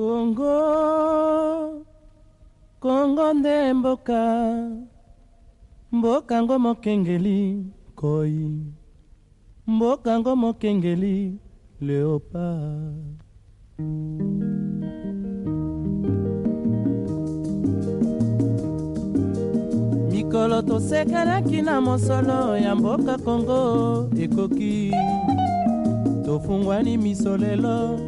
Congo, Congo nde mboka, mboka ngo mokengeli koi, mboka ngo mokengeli léopard. Mikolo tosekelaki na mosolo ya mboka Congo ekoki, tofungwani misolelo.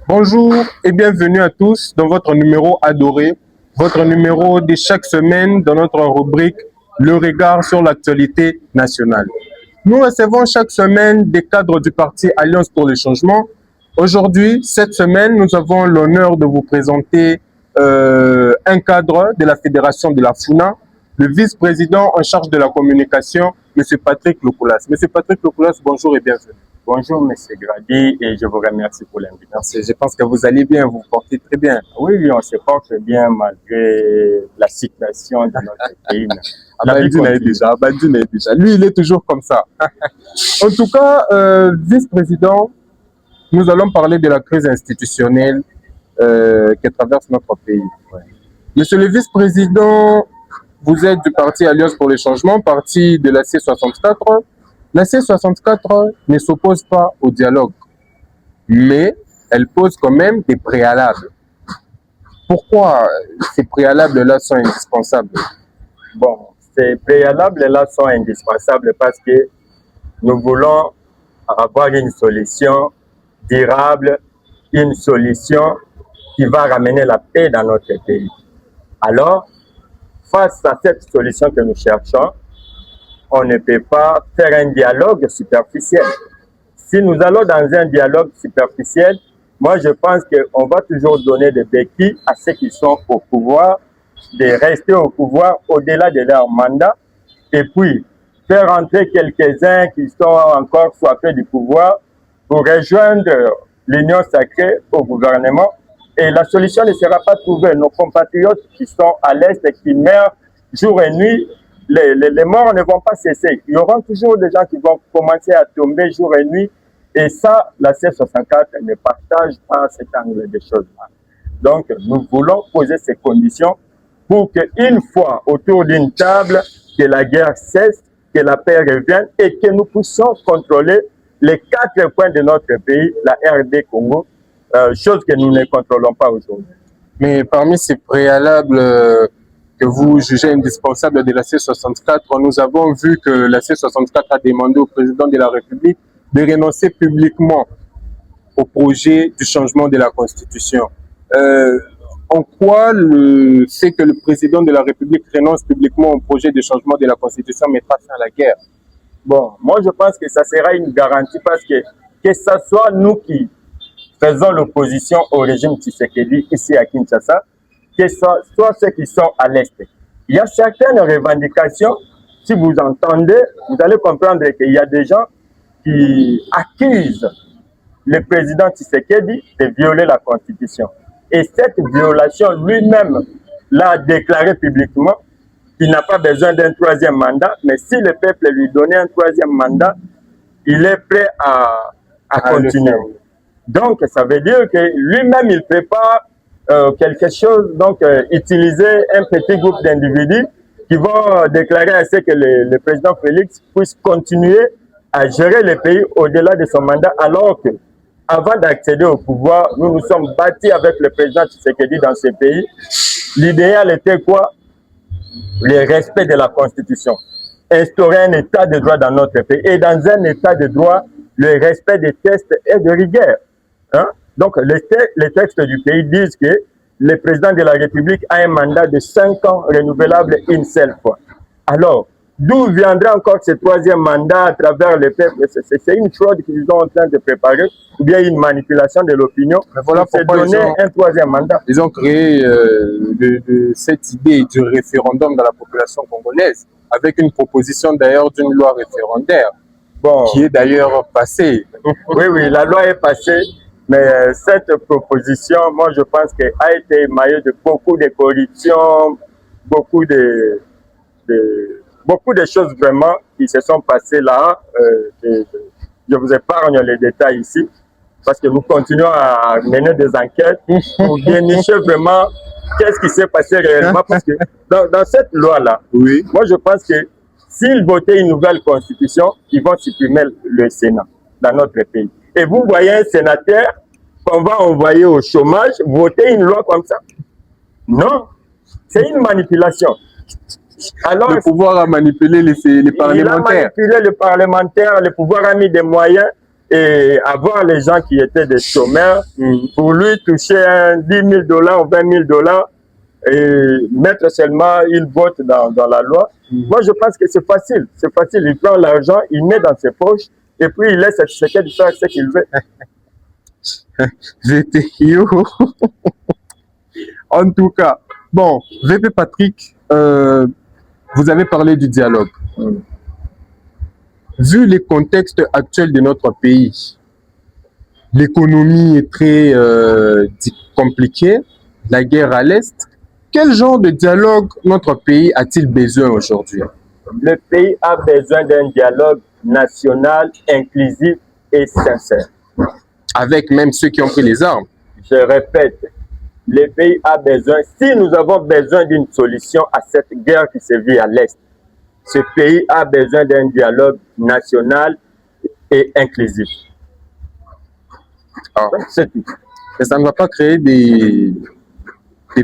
Bonjour et bienvenue à tous dans votre numéro adoré, votre numéro de chaque semaine dans notre rubrique Le regard sur l'actualité nationale. Nous recevons chaque semaine des cadres du parti Alliance pour le changement. Aujourd'hui, cette semaine, nous avons l'honneur de vous présenter un cadre de la Fédération de la FUNA, le vice-président en charge de la communication, M. Patrick Lokoulas. M. Patrick Lokoulas, bonjour et bienvenue. Bonjour, M. Grady, et je vous remercie pour l'invitation. Je pense que vous allez bien, vous vous portez très bien. Oui, on se porte bien malgré la situation de notre pays. déjà. Lui, il est toujours comme ça. En tout cas, vice-président, nous allons parler de la crise institutionnelle qui traverse notre pays. Ouais. Monsieur le vice-président, vous êtes du parti Alliance pour le changement, parti de la C64. La C64 ne s'oppose pas au dialogue, mais elle pose quand même des préalables. Pourquoi ces préalables-là sont indispensables? Bon, ces préalables-là sont indispensables parce que nous voulons avoir une solution durable, une solution qui va ramener la paix dans notre pays. Alors, face à cette solution que nous cherchons, on ne peut pas faire un dialogue superficiel. Si nous allons dans un dialogue superficiel, moi je pense qu'on va toujours donner des béquilles à ceux qui sont au pouvoir, de rester au pouvoir au-delà de leur mandat, et puis faire entrer quelques-uns qui sont encore soifés du pouvoir pour rejoindre l'union sacrée au gouvernement. Et la solution ne sera pas trouvée. Nos compatriotes qui sont à l'Est et qui meurent jour et nuit, les morts ne vont pas cesser. Il y aura toujours des gens qui vont commencer à tomber jour et nuit. Et ça, la C64 ne partage pas cet angle de choses-là. Donc, nous voulons poser ces conditions pour qu'une fois autour d'une table, que la guerre cesse, que la paix revienne et que nous puissions contrôler les 4 points de notre pays, la RD Congo, chose que nous ne contrôlons pas aujourd'hui. Mais parmi ces préalables que vous jugez indispensables de la C64, nous avons vu que la C64 a demandé au président de la République de renoncer publiquement au projet du changement de la Constitution. En quoi le fait que le président de la République renonce publiquement au projet de changement de la Constitution mettra fin à la guerre? Bon, moi je pense que ça sera une garantie parce que ce soit nous qui faisons l'opposition au régime Tshisekedi ici à Kinshasa, que ce soit ceux qui sont à l'Est. Il y a certaines revendications, si vous entendez, vous allez comprendre qu'il y a des gens qui accusent le président Tshisekedi de violer la Constitution. Et cette violation, lui-même l'a déclaré publiquement, qu'il n'a pas besoin d'un 3e mandat, mais si le peuple lui donnait un 3e mandat, il est prêt à continuer. Donc, ça veut dire que lui-même, il prépare quelque chose, donc utiliser un petit groupe d'individus qui vont déclarer à ce que le président Félix puisse continuer à gérer le pays au-delà de son mandat, alors que avant d'accéder au pouvoir, nous nous sommes battus avec le président Tshisekedi dans ce pays. L'idéal était quoi? Le respect de la Constitution. Instaurer un état de droit dans notre pays. Et dans un état de droit, le respect des textes est de rigueur. Hein? Donc, les textes du pays disent que le président de la République a un mandat de 5 ans renouvelable une seule fois. Alors, d'où viendra encore ce 3e mandat à travers le peuple? C'est une fraude qu'ils sont en train de préparer, ou bien une manipulation de l'opinion. Voilà pour se donner un 3e mandat. Ils ont créé cette idée du référendum dans la population congolaise, avec une proposition d'ailleurs d'une loi référendaire, qui est d'ailleurs passée. Oui, la loi est passée. Mais cette proposition, moi je pense qu'elle a été émaillée de beaucoup de corruption, beaucoup de choses vraiment qui se sont passées là, Je vous épargne les détails ici, parce que nous continuons à mener des enquêtes pour dénicher vraiment qu'est-ce qui s'est passé réellement. Parce que dans cette loi-là, Oui. moi je pense que s'ils votaient une nouvelle constitution, ils vont supprimer le Sénat dans notre pays. Et vous voyez un sénateur qu'on va envoyer au chômage, voter une loi comme ça? Non, c'est une manipulation. Alors, Le pouvoir a manipulé les parlementaires. Il a manipulé le parlementaire, le pouvoir a mis des moyens et avoir les gens qui étaient des chômeurs pour lui toucher 10 000 $ ou 20 000 $ et mettre seulement une vote dans la loi. Moi, je pense que c'est facile. C'est facile. Il prend l'argent, il met dans ses poches et puis il laisse Tshisekedi faire ce qu'il veut. VTO. En tout cas, bon, VP Patrick, vous avez parlé du dialogue. Vu les contextes actuels de notre pays, l'économie est très compliquée, la guerre à l'Est, quel genre de dialogue notre pays a-t-il besoin aujourd'hui? Le pays a besoin d'un dialogue national, inclusif et sincère. Avec même ceux qui ont pris les armes. Je répète, le pays a besoin, si nous avons besoin d'une solution à cette guerre qui se vit à l'Est, ce pays a besoin d'un dialogue national et inclusif. C'est tout. Mais ça ne va pas créer des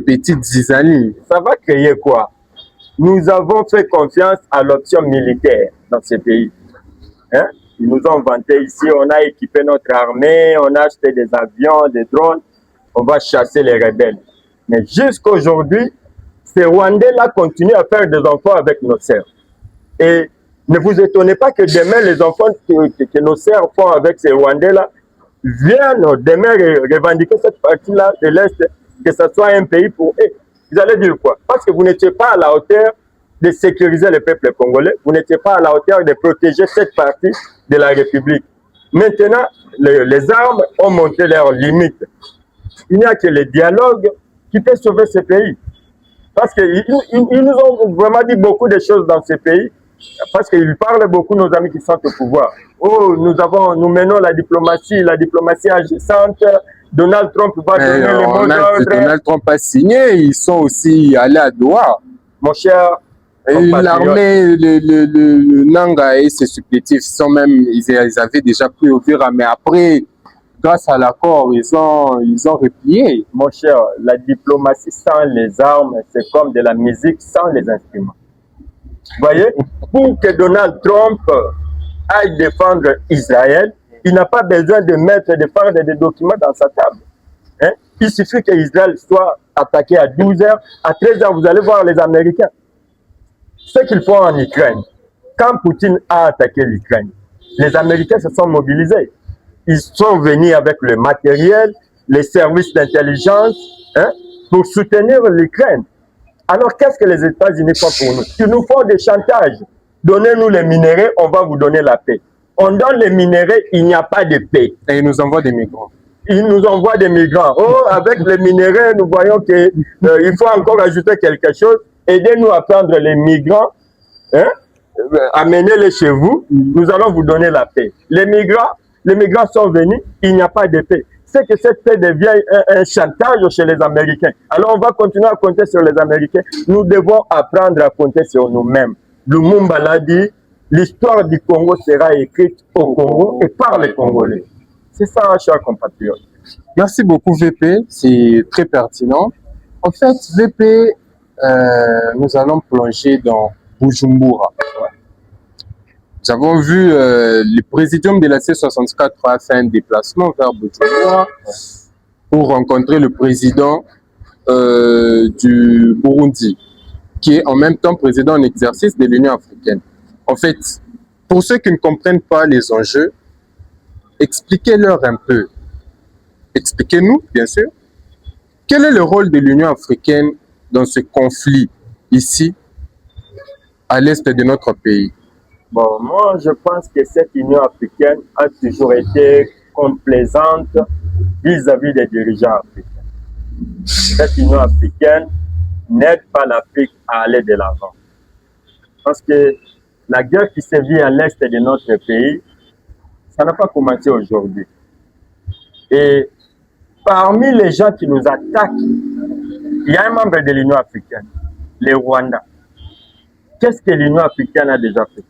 petites zizanies. Ça va créer quoi? Nous avons fait confiance à l'option militaire dans ce pays. Hein? Ils nous ont vanté ici, on a équipé notre armée, on a acheté des avions, des drones, on va chasser les rebelles. Mais jusqu'à aujourd'hui, ces Rwandais-là continuent à faire des enfants avec nos sœurs. Et ne vous étonnez pas que demain, les enfants que nos sœurs font avec ces Rwandais-là viennent demain revendiquer cette partie-là de l'Est, que ce soit un pays pour eux. Vous allez dire quoi? Parce que vous n'étiez pas à la hauteur de sécuriser le peuple congolais, vous n'étiez pas à la hauteur de protéger cette partie de la République. Maintenant, les armes ont montré leurs limites. Il n'y a que le dialogue qui peut sauver ce pays. Parce qu'ils nous ont vraiment dit beaucoup de choses dans ce pays, parce qu'ils parlent beaucoup, nos amis qui sont au pouvoir. Oh, nous menons la diplomatie agissante. Donald Trump va donner les mots d'ordre. Donald Trump a signé, ils sont aussi allés à Doha. Mon cher, l'armée, le Nanga et ses supplétifs, ils avaient déjà pris au Vira, mais après, grâce à l'accord, ils ont replié. Mon cher, la diplomatie sans les armes, c'est comme de la musique sans les instruments. Vous voyez, pour que Donald Trump aille défendre Israël, il n'a pas besoin de faire des documents dans sa table. Hein? Il suffit qu'Israël soit attaqué à 12 h, à 13 h, vous allez voir les Américains. Ce qu'ils font en Ukraine, quand Poutine a attaqué l'Ukraine, les Américains se sont mobilisés. Ils sont venus avec le matériel, les services d'intelligence, hein, pour soutenir l'Ukraine. Alors, qu'est-ce que les États-Unis font pour nous? Ils nous font des chantages. Donnez-nous les minéraux, on va vous donner la paix. On donne les minéraux, il n'y a pas de paix. Et ils nous envoient des migrants. Ils nous envoient des migrants. Oh, avec les minéraux, nous voyons qu'il faut encore ajouter quelque chose. Aidez-nous à prendre les migrants, hein, amenez-les chez vous, nous allons vous donner la paix. Les migrants sont venus, il n'y a pas de paix. C'est que cette paix devient un chantage chez les Américains. Alors on va continuer à compter sur les Américains. Nous devons apprendre à compter sur nous-mêmes. Lumumba l'a dit, l'histoire du Congo sera écrite au Congo et par les Congolais. C'est ça, chers compatriotes. Merci beaucoup, VP. C'est très pertinent. En fait, VP, nous allons plonger dans Bujumbura. Nous avons vu le présidium de la C64 a fait un déplacement vers Bujumbura pour rencontrer le président du Burundi, qui est en même temps président en exercice de l'Union africaine. En fait, pour ceux qui ne comprennent pas les enjeux, expliquez-leur un peu. Expliquez-nous, bien sûr, quel est le rôle de l'Union africaine dans ce conflit ici, à l'est de notre pays? Bon, moi, je pense que cette Union africaine a toujours été complaisante vis-à-vis des dirigeants africains. Cette Union africaine n'aide pas l'Afrique à aller de l'avant. Parce que la guerre qui se vit à l'est de notre pays, Ça n'a pas commencé aujourd'hui. Et parmi les gens qui nous attaquent, il y a un membre de l'Union africaine, le Rwanda. Qu'est-ce que l'Union africaine a déjà fait?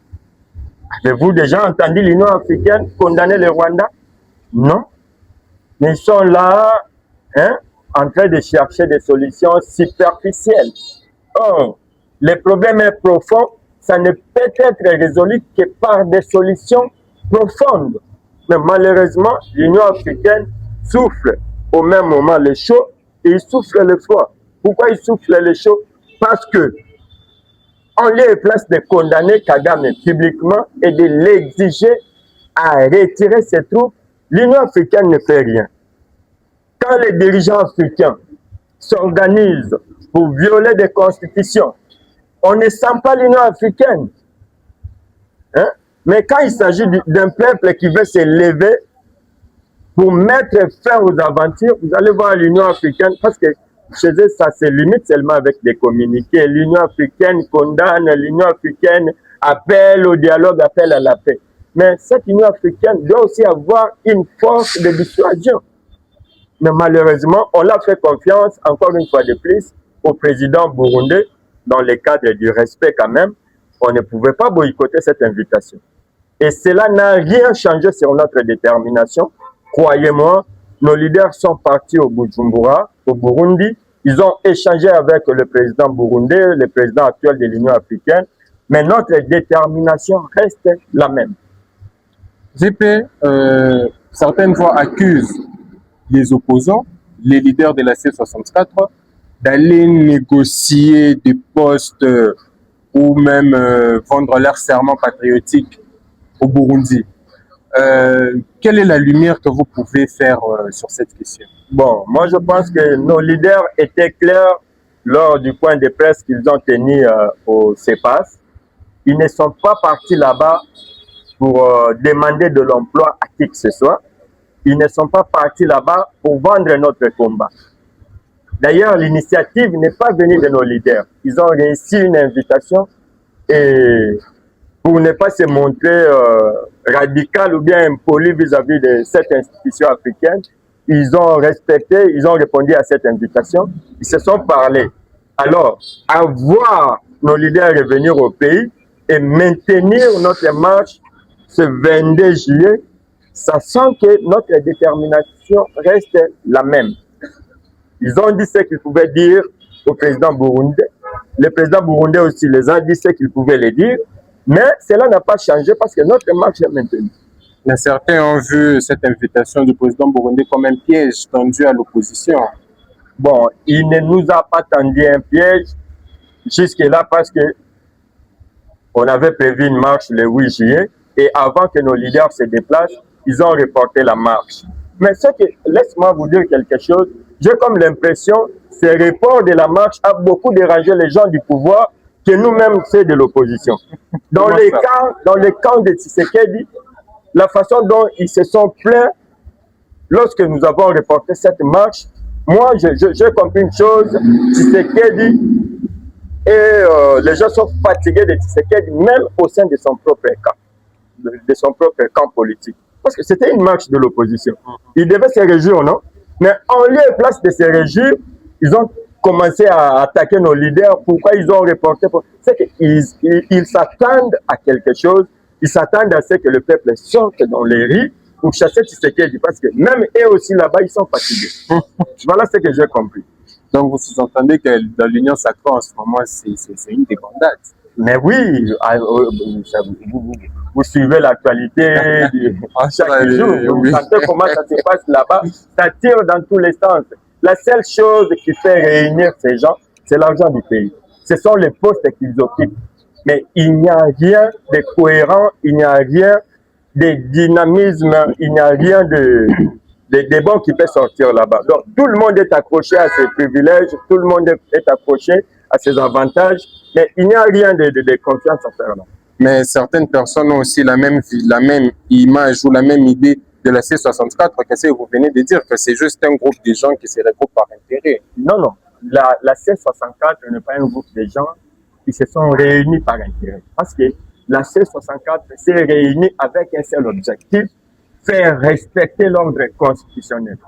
Avez-vous déjà entendu l'Union africaine condamner le Rwanda? Non. Mais ils sont là, hein, en train de chercher des solutions superficielles. Or, le problème est profond, ça ne peut être résolu que par des solutions profondes. Mais malheureusement, l'Union africaine souffle au même moment le chaud et il souffle le froid. Pourquoi il souffle le chaud? Parce que on lui place de condamner Kagame publiquement et de l'exiger à retirer ses troupes. L'Union africaine ne fait rien. Quand les dirigeants africains s'organisent pour violer des constitutions, on ne sent pas l'Union africaine. Hein? Mais quand il s'agit d'un peuple qui veut se lever pour mettre fin aux aventures, vous allez voir l'Union africaine, parce que chez eux, ça se limite seulement avec des communiqués. L'Union africaine condamne, l'Union africaine appelle au dialogue, appelle à la paix. Mais cette Union africaine doit aussi avoir une force de dissuasion. Mais malheureusement, on a fait confiance, encore une fois de plus, au président burundais, dans le cadre du respect quand même. On ne pouvait pas boycotter cette invitation. Et cela n'a rien changé sur notre détermination. Croyez-moi, nos leaders sont partis au Bujumbura, au Burundi. Ils ont échangé avec le président burundais, le président actuel de l'Union africaine. Mais notre détermination reste la même. JP, certaines voix accusent les opposants, les leaders de la C64, d'aller négocier des postes ou même vendre leur serment patriotique au Burundi. Quelle est la lumière que vous pouvez faire sur cette question? Bon, moi je pense que nos leaders étaient clairs lors du point de presse qu'ils ont tenu au CEPAS. Ils ne sont pas partis là-bas pour demander de l'emploi à qui que ce soit. Ils ne sont pas partis là-bas pour vendre notre combat. D'ailleurs, l'initiative n'est pas venue de nos leaders. Ils ont réussi une invitation et pour ne pas se montrer radical ou bien impoli vis-à-vis de cette institution africaine, ils ont respecté, ils ont répondu à cette invitation, ils se sont parlé. Alors, à voir nos leaders revenir au pays et maintenir notre marche ce 22 juillet, sachant que notre détermination reste la même. Ils ont dit ce qu'ils pouvaient dire au président burundais. Le président burundais aussi les a dit ce qu'ils pouvaient les dire. Mais cela n'a pas changé parce que notre marche est maintenue. Mais certains ont vu cette invitation du président burundais comme un piège tendu à l'opposition. Bon, il ne nous a pas tendu un piège jusque-là parce que on avait prévu une marche le 8 juillet et avant que nos leaders se déplacent, ils ont reporté la marche. Mais laisse-moi vous dire quelque chose, j'ai comme l'impression que ce report de la marche a beaucoup dérangé les gens du pouvoir que nous-mêmes, c'est de l'opposition. Dans le camp de Tshisekedi, la façon dont ils se sont plaints lorsque nous avons reporté cette marche, moi, j'ai compris une chose, Tshisekedi et les gens sont fatigués de Tshisekedi, même au sein de son propre camp politique. Parce que c'était une marche de l'opposition. Ils devaient se réjouir, non? Mais en lieu et place de se réjouir, ils ont commencé à attaquer nos leaders. Pourquoi ils ont reporté? C'est qu'ils s'attendent à quelque chose. Ils s'attendent à ce que le peuple sorte dans les rues pour chasser Tshisekedi. Parce que même eux aussi là-bas, ils sont fatigués. Voilà ce que j'ai compris. Donc vous sous-entendez que dans l'Union sacrée en ce moment, c'est une débandade. Mais oui, vous suivez l'actualité chaque jour. Vous sentez comment ça se passe là-bas. Ça tire dans tous les sens. La seule chose qui fait réunir ces gens, c'est l'argent du pays. Ce sont les postes qu'ils occupent. Mais il n'y a rien de cohérent, il n'y a rien de dynamisme, il n'y a rien de bon qui peut sortir là-bas. Donc tout le monde est accroché à ses privilèges, tout le monde est accroché à ses avantages, mais il n'y a rien de confiance à faire là. Mais certaines personnes ont aussi la même image ou la même idée de la C64, que vous venez de dire que c'est juste un groupe de gens qui se regroupent par intérêt. Non, non. La C64 n'est pas un groupe de gens qui se sont réunis par intérêt. Parce que la C64 s'est réunie avec un seul objectif, faire respecter l'ordre constitutionnel.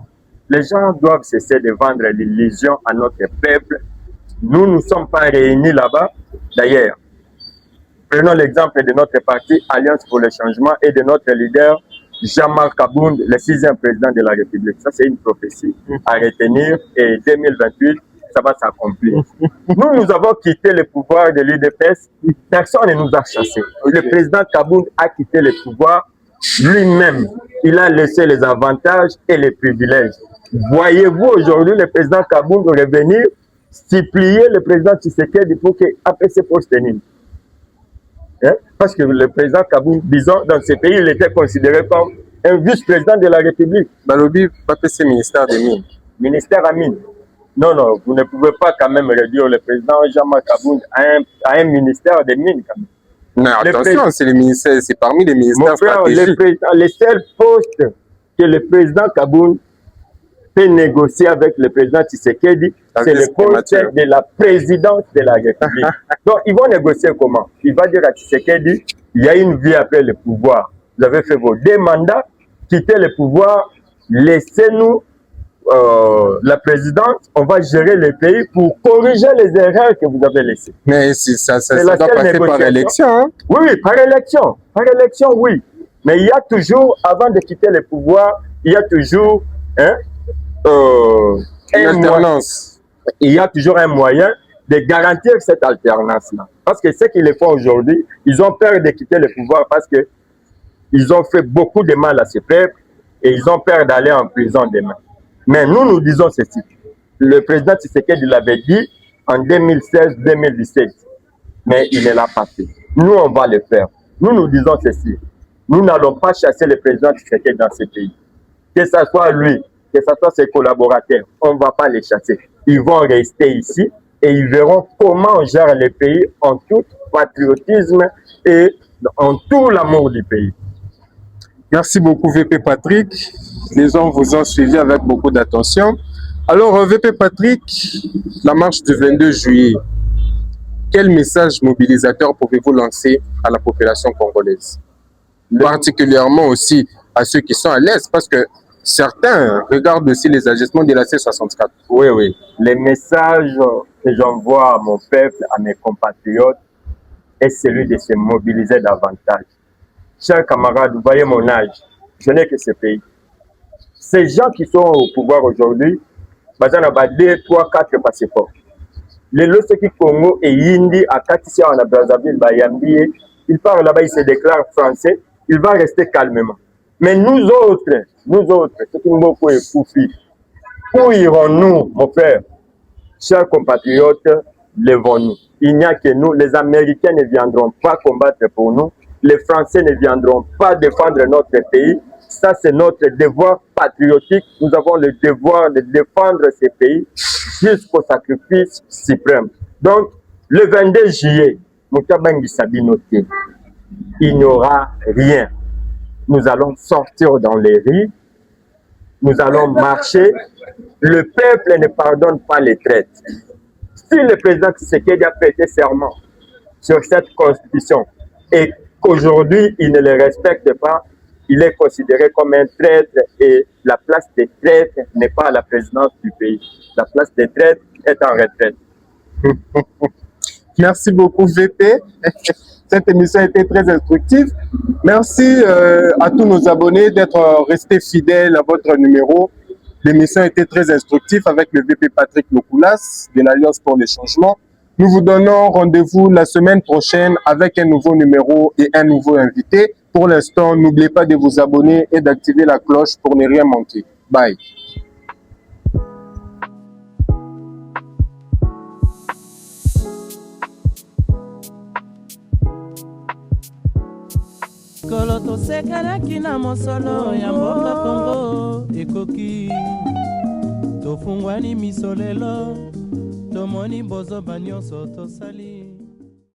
Les gens doivent cesser de vendre l'illusion à notre peuple. Nous ne sommes pas réunis là-bas. D'ailleurs, prenons l'exemple de notre parti Alliance pour le changement et de notre leader Jean-Marc Abound, le 6e président de la République. Ça, c'est une prophétie à retenir et 2028, ça va s'accomplir. Nous avons quitté le pouvoir de l'UDPS. Personne ne nous a chassés. Le président Kabound a quitté le pouvoir lui-même. Il a laissé les avantages et les privilèges. Voyez-vous aujourd'hui le président Kabound revenir supplier le président Tshisekedi pour que APC puisse tenir. Hein? Parce que le président Kabound, disons, dans ce pays, il était considéré comme un vice-président de la République. Balobi, APC ministère des Mines. Ministère à Mines. Non, non, vous ne pouvez pas quand même réduire le président Jean-Marc Kabound à un ministère des Mines quand même. Non, attention, c'est les ministères, c'est parmi les ministères stratégiques. Les seuls postes que le président Kabound peut négocier avec le président Tshisekedi, c'est le poste de la présidence de la République. Donc, ils vont négocier comment? Il va dire à Tshisekedi, il y a une vie après le pouvoir. Vous avez fait vos 2 mandats, quittez le pouvoir, laissez-nous la présidence, on va gérer le pays pour corriger les erreurs que vous avez laissées. Mais ça doit passer par élection. Hein? Oui, par élection. Par élection, oui. Mais il y a toujours, avant de quitter le pouvoir, il y a toujours une alternance. Il y a toujours un moyen de garantir cette alternance-là. Parce que ce qu'ils font aujourd'hui, ils ont peur de quitter le pouvoir parce que ils ont fait beaucoup de mal à ce peuple et ils ont peur d'aller en prison demain. Mais nous disons ceci. Le président Tshisekedi l'avait dit en 2016-2017, mais il ne l'a pas fait. Nous, on va le faire. Nous disons ceci. Nous n'allons pas chasser le président Tshisekedi dans ce pays. Que ce soit lui, que ce soit ses collaborateurs, on ne va pas les chasser. Ils vont rester ici et ils verront comment on gère le pays en tout patriotisme et en tout l'amour du pays. Merci beaucoup VP Patrick. Les gens vous ont suivi avec beaucoup d'attention. Alors VP Patrick, la marche du 22 juillet, quel message mobilisateur pouvez-vous lancer à la population congolaise? Particulièrement aussi à ceux qui sont à l'Est, parce que certains regardent aussi les agissements de la C64. Oui, oui. Les messages que j'envoie à mon peuple, à mes compatriotes, est celui de se mobiliser davantage. Chers camarades, vous voyez mon âge, je n'ai que ce pays. Ces gens qui sont au pouvoir aujourd'hui, ils ont 2, 3, 4 passeports. Les Loseki Congo et Yindi à Katissia en Brazzaville, ils parlent là-bas, ils se déclarent français, il va rester calmement. Mais nous autres, c'est qui beaucoup est foufi. Où irons-nous, mon frère? Chers compatriotes, levons-nous. Il n'y a que nous, les Américains ne viendront pas combattre pour nous, les Français ne viendront pas défendre notre pays. Ça, c'est notre devoir patriotique. Nous avons le devoir de défendre ce pays jusqu'au sacrifice suprême. Donc, le 22 juillet, il n'y aura rien. Nous allons sortir dans les rues, nous allons marcher. Le peuple ne pardonne pas les traites. Si le président Tshisekedi a prêté serment sur cette constitution et qu'aujourd'hui il ne le respecte pas, il est considéré comme un traître et la place des traîtres n'est pas à la présidence du pays. La place des traîtres est en retraite. Merci beaucoup VP. Cette émission a été très instructive. Merci à tous nos abonnés d'être restés fidèles à votre numéro. L'émission a été très instructive avec le VP Patrick Lokoulas de l'Alliance pour le changement. Nous vous donnons rendez-vous la semaine prochaine avec un nouveau numéro et un nouveau invité. Pour l'instant, n'oubliez pas de vous abonner et d'activer la cloche pour ne rien manquer. Bye. Kolo tosekanaki na mosolo ya mboka Kongo ekoki tofungwani miso lelo tomoni bozoba nyonso tosali